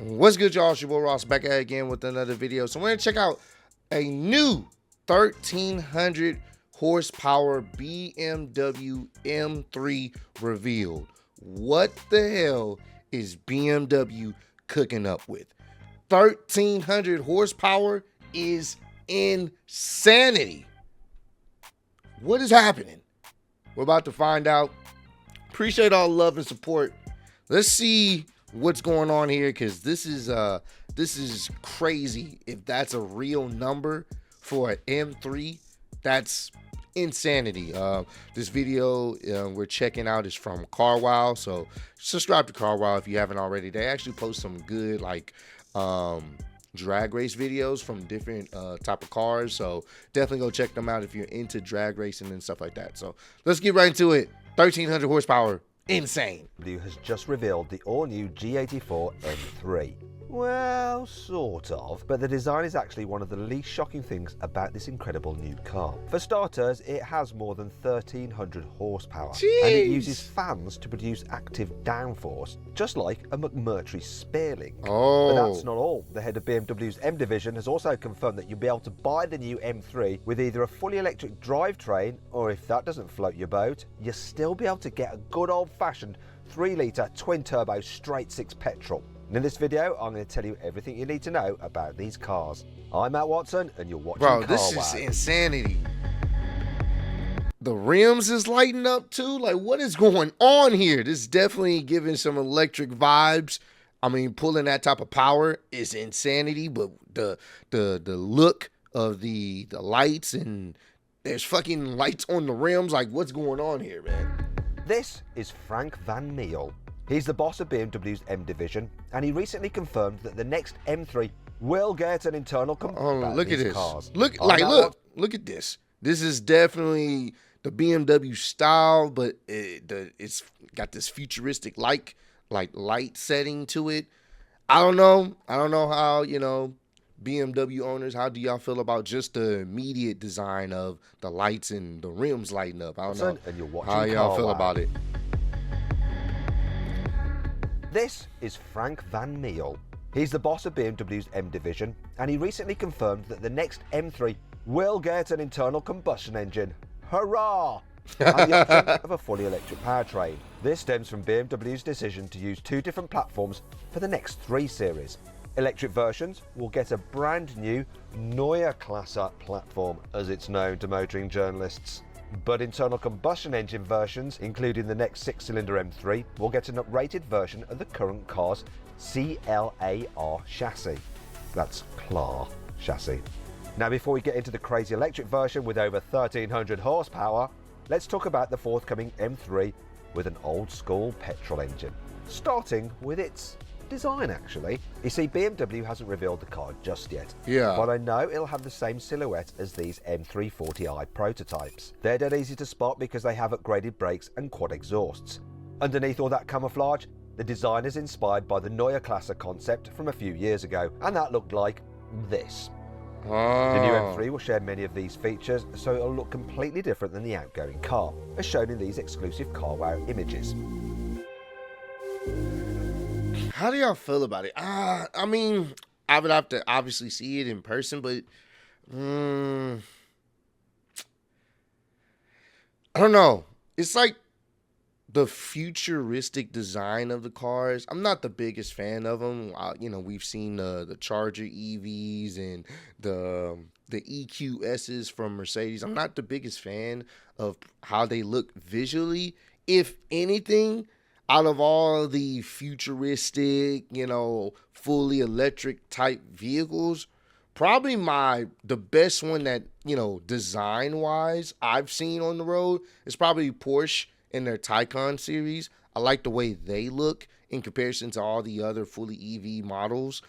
What's good, y'all? It's your boy Ross back at it again with another video. So we're gonna check out a new 1300 horsepower BMW M3 Revealed. What the hell is BMW cooking up with? 1300 horsepower is insanity. What is happening? We're about to find out. Appreciate all the love and support. Let's see what's going on here, because this is crazy. If that's a real number for an M3, that's insanity. This video we're checking out is from Carwow, so subscribe to Carwow if you haven't already. They actually post some good drag race videos from different type of cars, so definitely go check them out if you're into drag racing and stuff like that. So let's get right into it. 1300 horsepower, insane. BMW has just revealed the all-new G84 M3. Well, sort of, but the design is actually one of the least shocking things about this incredible new car. For starters, it has more than 1300 horsepower. Jeez. And it uses fans to produce active downforce, just like a McMurtry Spearling. Oh. But that's not all. The head of BMW's M division has also confirmed that you'll be able to buy the new M3 with either a fully electric drivetrain, or if that doesn't float your boat, you'll still be able to get a good old-fashioned 3-litre twin-turbo straight-six petrol. And in this video, I'm going to tell you everything you need to know about these cars. I'm Matt Watson, and you're watching Bro, Carwow. this is insanity. The rims is lighting up too. Like, what is going on here? This is definitely giving some electric vibes. I mean, pulling that type of power is insanity, but the look of the lights, and there's fucking lights on the rims. Like, what's going on here, man? This is Frank Van Meel. He's the boss of BMW's M division, and he recently confirmed that the next M3 will get an internal combustion. Look at this. Cars. Look at this. This is definitely the BMW style, but it's got this futuristic light setting to it. I don't know how, BMW owners, how do y'all feel about just the immediate design of the lights and the rims lighting up? I don't know And you're watching how y'all feel Carwow. about it. This is Frank Van Meel. He's the boss of BMW's M division, and he recently confirmed that the next M3 will get an internal combustion engine. Hurrah! And the option of a fully electric powertrain. This stems from BMW's decision to use two different platforms for the next 3 series. Electric versions will get a brand new Neue Klasse platform, as it's known to motoring journalists. But internal combustion engine versions, including the next 6-cylinder M3, will get an uprated version of the current car's CLAR chassis. That's CLAR chassis. Now, before we get into the crazy electric version with over 1300 horsepower, let's talk about the forthcoming M3 with an old-school petrol engine. Starting with its design, actually. You see, BMW hasn't revealed the car just yet. Yeah. But I know it'll have the same silhouette as these M340i prototypes. They're dead easy to spot because they have upgraded brakes and quad exhausts. Underneath all that camouflage, the design is inspired by the Neue Klasse concept from a few years ago, and that looked like this. The new M3 will share many of these features, so it'll look completely different than the outgoing car, as shown in these exclusive Carwow images. How do y'all feel about it? I mean, I would have to obviously see it in person, but I don't know. It's like the futuristic design of the cars. I'm not the biggest fan of them. We've seen the Charger EVs and the EQSs from Mercedes. I'm not the biggest fan of how they look visually. If anything, out of all the futuristic, fully electric type vehicles, probably the best one that, design wise I've seen on the road is probably Porsche and their Taycan series. I like the way they look in comparison to all the other fully EV models.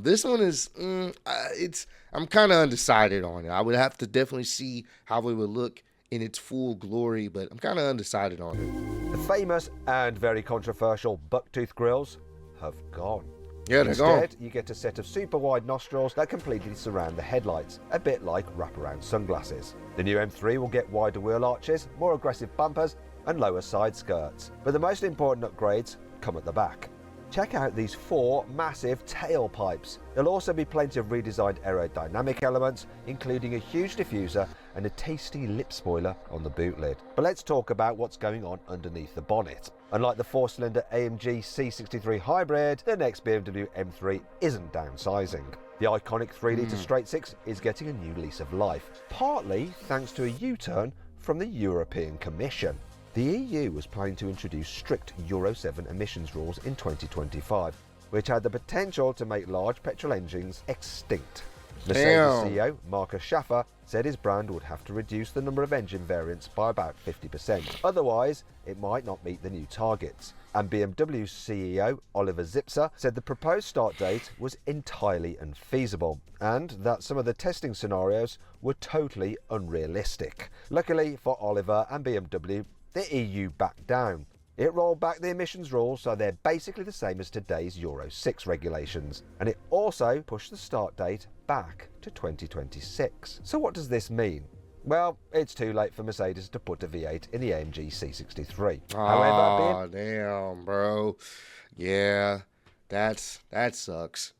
This one is, I'm kind of undecided on it. I would have to definitely see how it would look in its full glory, but I'm kind of undecided on it. The famous and very controversial bucktooth grills have gone. Yeah, they're gone. Instead, you get a set of super wide nostrils that completely surround the headlights, a bit like wraparound sunglasses. The new M3 will get wider wheel arches, more aggressive bumpers, and lower side skirts. But the most important upgrades come at the back. Check out these 4 massive tailpipes. There'll also be plenty of redesigned aerodynamic elements, including a huge diffuser and a tasty lip spoiler on the boot lid. But let's talk about what's going on underneath the bonnet. Unlike the 4-cylinder AMG C63 hybrid, the next BMW M3 isn't downsizing. The iconic 3-litre straight-six is getting a new lease of life, partly thanks to a U-turn from the European Commission. The EU was planning to introduce strict Euro 7 emissions rules in 2025, which had the potential to make large petrol engines extinct. Mercedes CEO Markus Schaffer said his brand would have to reduce the number of engine variants by about 50%, otherwise it might not meet the new targets. And BMW's CEO Oliver Zipser said the proposed start date was entirely unfeasible and that some of the testing scenarios were totally unrealistic. Luckily for Oliver and BMW, the EU backed down. It rolled back the emissions rules so they're basically the same as today's Euro 6 regulations, and it also pushed the start date back to 2026. So what does this mean? Well, it's too late for Mercedes to put a V8 in the AMG C63. Oh, damn, bro. Yeah, that sucks.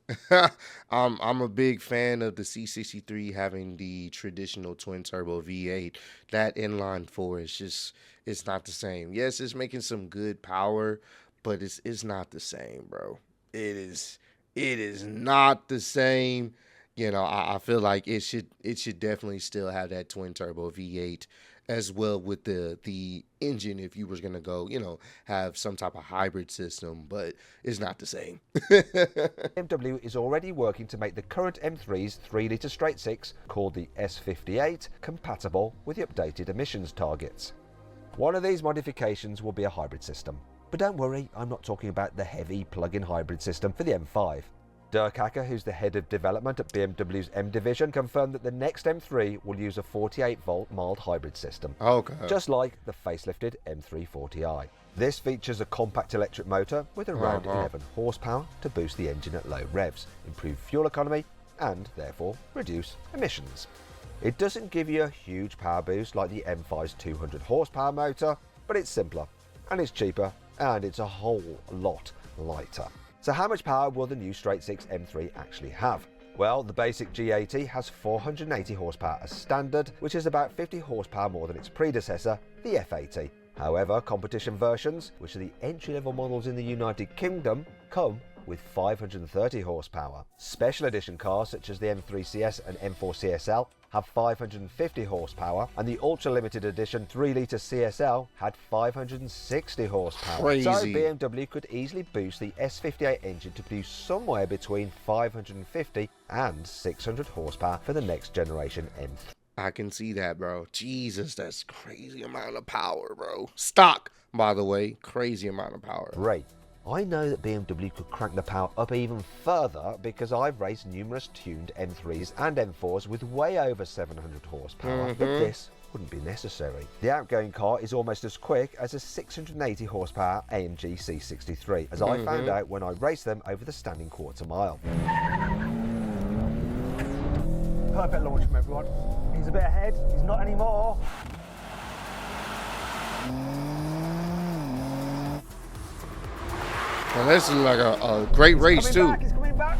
I'm a big fan of the C63 having the traditional twin turbo V8. That inline 4 is just, it's not the same. Yes, it's making some good power, but it's not the same, bro. It is not the same. You know, I feel like it should definitely still have that twin turbo V8 as well with the engine if you was gonna go, you know, have some type of hybrid system, but it's not the same. BMW is already working to make the current M3's 3-litre straight-six, called the S58, compatible with the updated emissions targets. One of these modifications will be a hybrid system. But don't worry, I'm not talking about the heavy plug-in hybrid system for the M5. Dirk Acker, who's the head of development at BMW's M division, confirmed that the next M3 will use a 48-volt mild hybrid system, just like the facelifted M340i. This features a compact electric motor with around 11 horsepower to boost the engine at low revs, improve fuel economy, and therefore reduce emissions. It doesn't give you a huge power boost like the M5's 200 horsepower motor, but it's simpler, and it's cheaper, and it's a whole lot lighter. So how much power will the new straight-six M3 actually have? Well, the basic G80 has 480 horsepower as standard, which is about 50 horsepower more than its predecessor, the F80. However, competition versions, which are the entry-level models in the United Kingdom, come with 530 horsepower. Special edition cars such as the M3 CS and M4 CSL have 550 horsepower, and the ultra limited edition 3-litre CSL had 560 horsepower. Crazy. So BMW could easily boost the S58 engine to produce somewhere between 550 and 600 horsepower for the next generation M3. I can see that, bro. Jesus, that's crazy amount of power, bro. Stock, by the way, crazy amount of power. Great. I know that BMW could crank the power up even further because I've raced numerous tuned M3s and M4s with way over 700 horsepower, but this wouldn't be necessary. The outgoing car is almost as quick as a 680 horsepower AMG C63, as I found out when I raced them over the standing quarter mile. Perfect launch from everyone. He's a bit ahead, he's not anymore. Well, this is like a great race, too. He's coming back.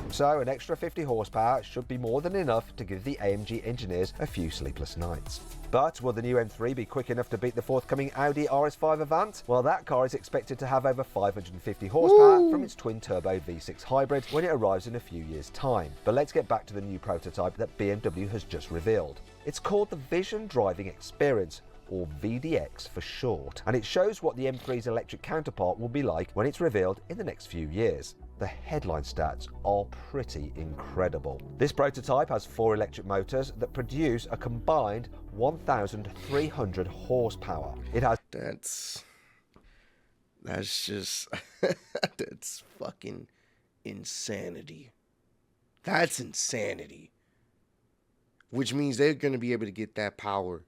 So an extra 50 horsepower should be more than enough to give the AMG engineers a few sleepless nights. But will the new M3 be quick enough to beat the forthcoming Audi RS5 Avant? Well, that car is expected to have over 550 horsepower from its twin-turbo V6 hybrid when it arrives in a few years' time. But let's get back to the new prototype that BMW has just revealed. It's called the Vision Driving Experience, or VDX for short, and it shows what the M3's electric counterpart will be like when it's revealed in the next few years. The headline stats are pretty incredible. This prototype has 4 electric motors that produce a combined 1,300 horsepower. It has... That's just... that's fucking insanity. That's insanity. Which means they're going to be able to get that power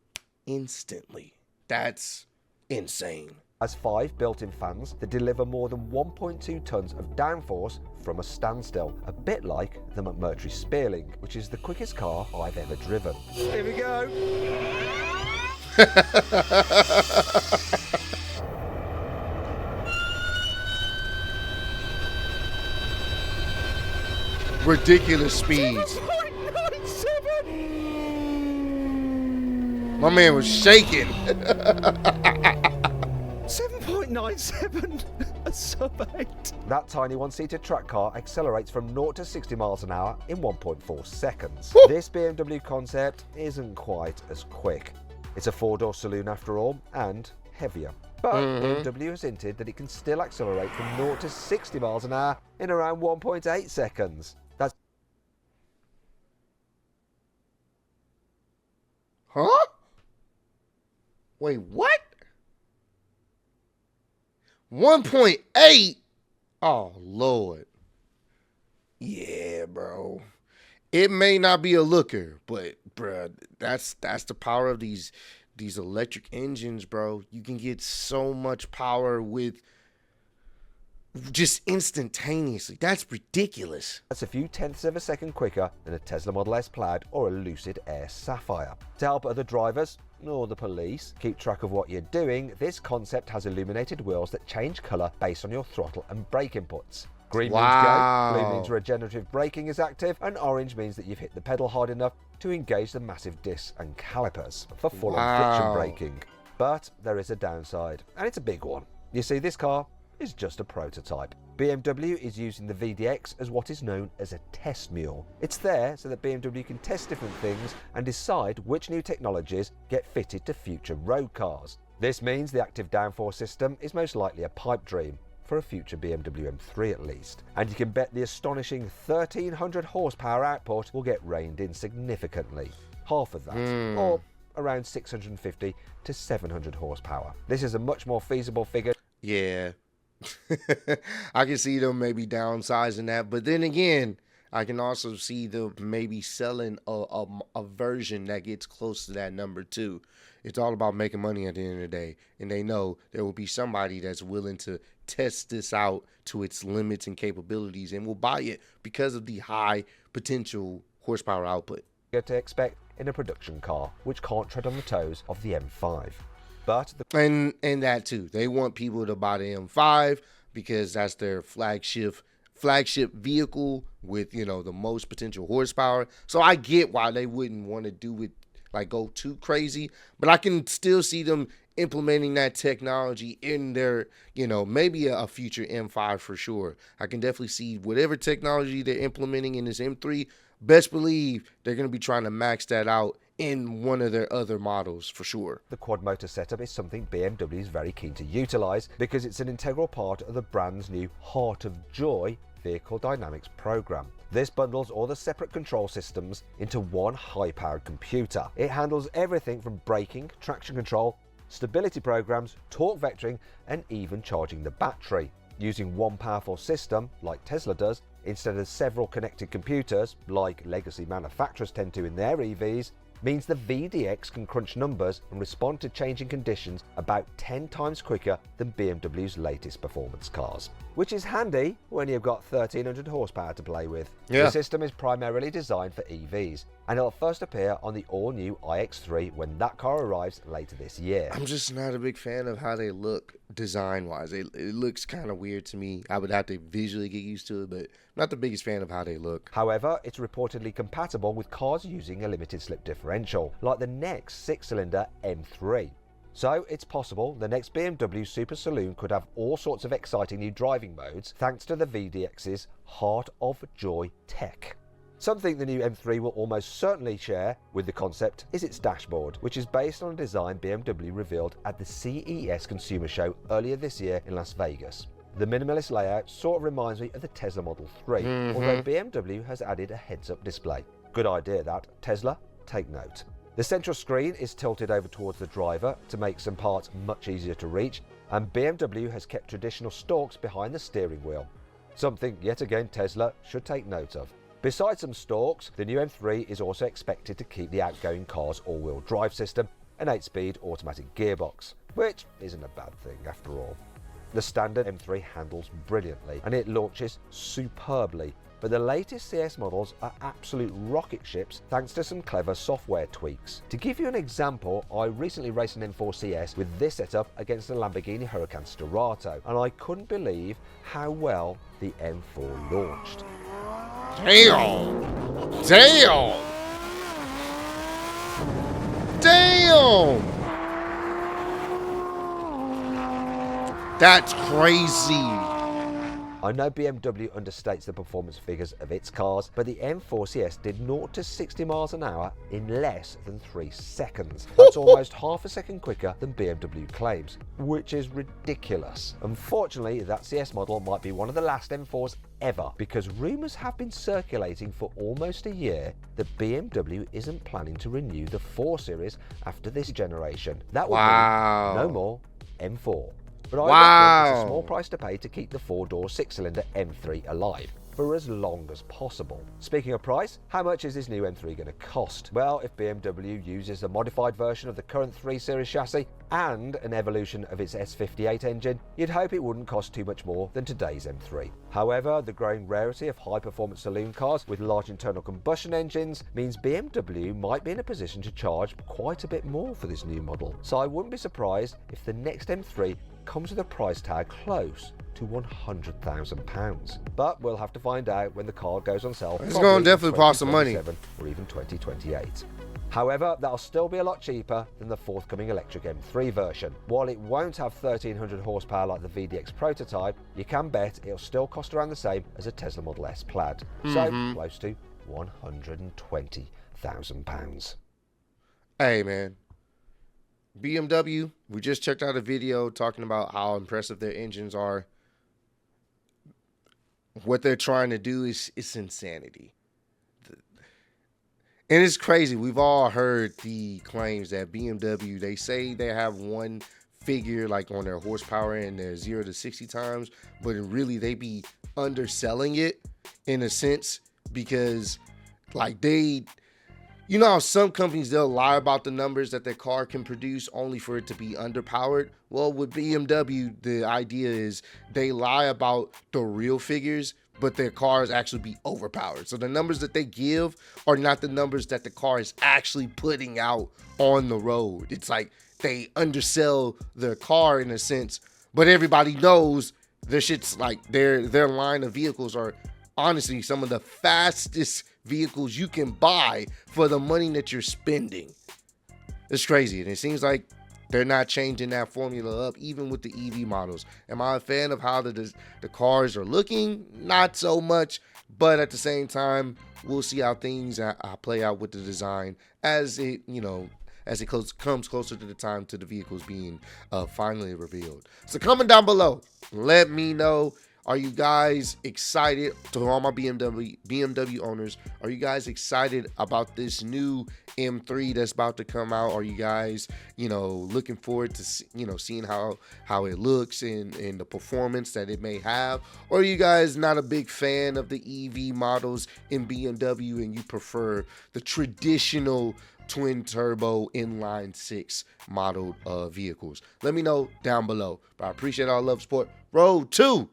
instantly. That's insane. Has 5 built-in fans that deliver more than 1.2 tons of downforce from a standstill, a bit like the McMurtry Spearling, which is the quickest car I've ever driven. Here we go. ridiculous speeds. 7.97! My man was shaking. 7.97! A sub 8. That tiny one-seater track car accelerates from 0 to 60 miles an hour in 1.4 seconds. Woo! This BMW concept isn't quite as quick. It's a four-door saloon after all, and heavier. But BMW has hinted that it can still accelerate from 0 to 60 miles an hour in around 1.8 seconds. That's Huh? Wait, what? 1.8? Oh, Lord. Yeah, bro. It may not be a looker, but bruh, that's the power of these electric engines, bro. You can get so much power with just instantaneously. That's ridiculous. a few tenths of a second quicker than a Tesla Model S Plaid or a Lucid Air Sapphire. To help other drivers, or the police, keep track of what you're doing, this concept has illuminated wheels that change colour based on your throttle and brake inputs. Green means go, blue means regenerative braking is active, and orange means that you've hit the pedal hard enough to engage the massive discs and calipers for full-on friction braking. But there is a downside, and it's a big one. You see, this car is just a prototype. BMW is using the VDX as what is known as a test mule. It's there so that BMW can test different things and decide which new technologies get fitted to future road cars. This means the active downforce system is most likely a pipe dream, for a future BMW M3 at least. And you can bet the astonishing 1300 horsepower output will get reined in significantly. Half of that, or around 650 to 700 horsepower. This is a much more feasible figure. Yeah. I can see them maybe downsizing that, but then again, I can also see them maybe selling a version that gets close to that number too. It's all about making money at the end of the day, and they know there will be somebody that's willing to test this out to its limits and capabilities and will buy it because of the high potential horsepower output. To expect in a production car, which can't tread on the toes of the M5. But and that too, they want people to buy the M5 because that's their flagship vehicle with, you know, the most potential horsepower. So I get why they wouldn't want to do it, like go too crazy, but I can still see them implementing that technology in their, you know, maybe a future M5 for sure. I can definitely see whatever technology they're implementing in this M3, best believe they're going to be trying to max that out in one of their other models for sure. The quad motor setup is something BMW is very keen to utilise because it's an integral part of the brand's new Heart of Joy vehicle dynamics program. This bundles all the separate control systems into one high-powered computer. It handles everything from braking, traction control, stability programs, torque vectoring, and even charging the battery. Using one powerful system, like Tesla does, instead of several connected computers, like legacy manufacturers tend to in their EVs, means the VDX can crunch numbers and respond to changing conditions about 10 times quicker than BMW's latest performance cars. Which is handy when you've got 1300 horsepower to play with. Yeah. The system is primarily designed for EVs, and it'll first appear on the all-new iX3 when that car arrives later this year. I'm just not a big fan of how they look design-wise. It looks kind of weird to me. I would have to visually get used to it, but I'm not the biggest fan of how they look. However, it's reportedly compatible with cars using a limited slip differential, like the next six-cylinder M3. So it's possible the next BMW Super Saloon could have all sorts of exciting new driving modes thanks to the VDX's Heart of Joy tech. Something the new M3 will almost certainly share with the concept is its dashboard, which is based on a design BMW revealed at the CES Consumer Show earlier this year in Las Vegas. The minimalist layout sort of reminds me of the Tesla Model 3, although BMW has added a heads-up display. Good idea that. Tesla, take note. The central screen is tilted over towards the driver to make some parts much easier to reach, and BMW has kept traditional stalks behind the steering wheel. Something, yet again, Tesla should take note of. Besides some stalks, the new M3 is also expected to keep the outgoing car's all-wheel drive system, an 8-speed automatic gearbox, which isn't a bad thing after all. The standard M3 handles brilliantly and it launches superbly, but the latest CS models are absolute rocket ships thanks to some clever software tweaks. To give you an example, I recently raced an M4 CS with this setup against a Lamborghini Huracan Sturato, and I couldn't believe how well the M4 launched. Damn. Damn. Damn. That's crazy. I know BMW understates the performance figures of its cars, but the M4 CS did 0 to 60 miles an hour in less than 3 seconds. That's almost half a second quicker than BMW claims, which is ridiculous. Unfortunately, that CS model might be one of the last M4s ever, because rumours have been circulating for almost a year that BMW isn't planning to renew the 4 Series after this generation. That would mean no more M4. But I reckon it's a small price to pay to keep the 4-door 6-cylinder M3 alive for as long as possible. Speaking of price, how much is this new M3 going to cost? Well, if BMW uses a modified version of the current 3 Series chassis and an evolution of its S58 engine, you'd hope it wouldn't cost too much more than today's M3. However, the growing rarity of high-performance saloon cars with large internal combustion engines means BMW might be in a position to charge quite a bit more for this new model. So I wouldn't be surprised if the next M3 comes with a price tag close to £100,000. But we'll have to find out when the car goes on sale. It's going to definitely cost some money. Or even 2028. However, that'll still be a lot cheaper than the forthcoming electric M3 version. While it won't have 1300 horsepower like the VDX prototype, you can bet it'll still cost around the same as a Tesla Model S Plaid. So close to £120,000. Hey, man. BMW, we just checked out a video talking about how impressive their engines are. What they're trying to do is insanity. And it's crazy. We've all heard the claims that BMW, they say they have one figure like on their horsepower and their 0 to 60 times, but really they be underselling it in a sense, because like you know how some companies, they'll lie about the numbers that their car can produce only for it to be underpowered? Well, with BMW, the idea is they lie about the real figures, but their cars actually be overpowered. So the numbers that they give are not the numbers that the car is actually putting out on the road. It's like they undersell their car in a sense, but everybody knows their shit's like their line of vehicles are honestly some of the fastest vehicles you can buy for the money that you're spending. It's crazy, and it seems like they're not changing that formula up even with the EV models. Am I a fan of how the cars are looking? Not so much, but at the same time, we'll see how things play out with the design as it, comes closer to the time to the vehicles being finally revealed. So comment down below, let me know. Are you guys excited? To all my BMW owners, are you guys excited about this new M3 that's about to come out? Are you guys, looking forward to, seeing how it looks and the performance that it may have? Or are you guys not a big fan of the EV models in BMW and you prefer the traditional twin turbo inline 6 modeled vehicles? Let me know down below. But I appreciate all love, support. Road to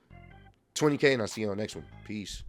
20K, and I'll see you on the next one. Peace.